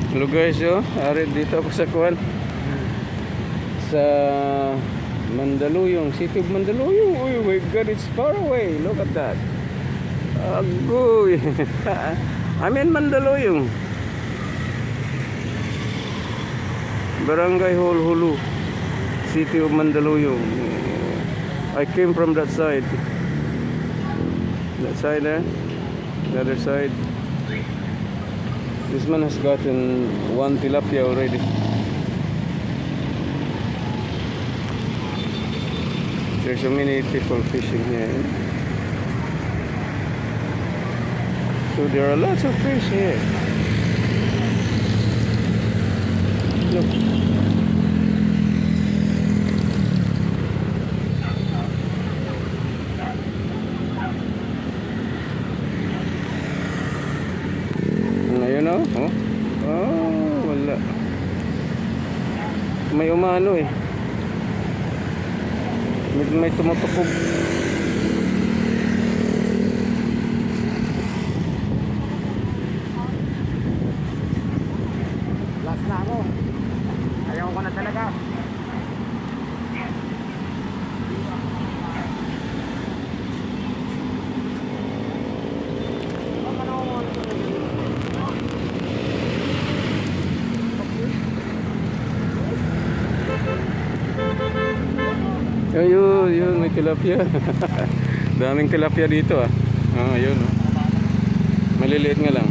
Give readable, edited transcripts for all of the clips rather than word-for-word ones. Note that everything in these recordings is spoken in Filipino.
Hello guys, ari dito ako sa kuwan sa Mandaluyong, city of Mandaluyong. Oh my God, it's far away. Look at that. Agoy. I'm in Mandaluyong. Barangay Holhulu, city of Mandaluyong. I came from that side. That side there. The other side. This man has gotten one tilapia already. There's so many people fishing here. So there are lots of fish here. Look. Ngayon oh. Oh, wala. May umano eh. May tumatakog. Last na ako. Ayaw ko na talaga. Ayun, may tilapia. Daming tilapia dito ah. Ayun oh. Maliliit nga lang.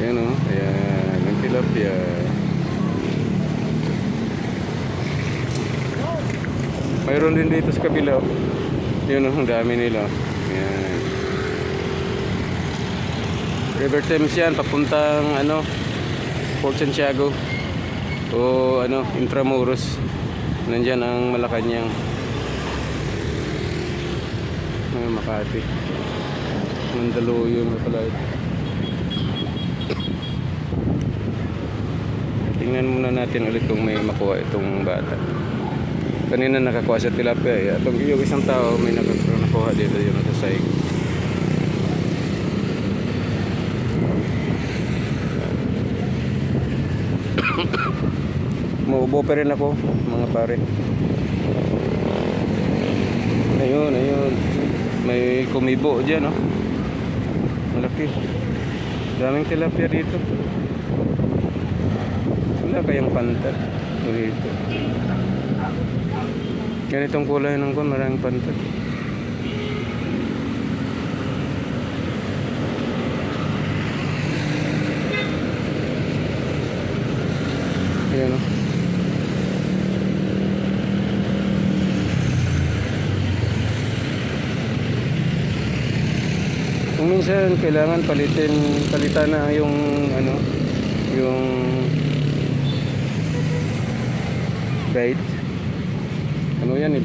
Ayun oh, ayan, may tilapia. Mayroon din dito sa kabila oh. Yun oh, ang dami nila. Ayan. River Thames yan, papuntang Port Santiago. O Intramuros. Nandyan ang Malacanang. Makati. Mandaluyong na pala ito. Tingnan muna natin ulit kung may makuha itong bata. Kanina nakakuha sa tilapia. Itong yung isang tao may nakuha dito yung sa saig. Muubo pa rin ako mga pare. Ayun. May kumibo dyan oh. Malaki. Daming tilapia dito. Wala kayang pantat dito. Ganitong kulay ng kon, maraming pantat. Ayan oh. Kung minsan kailangan palitan na yung yung bait. Yan,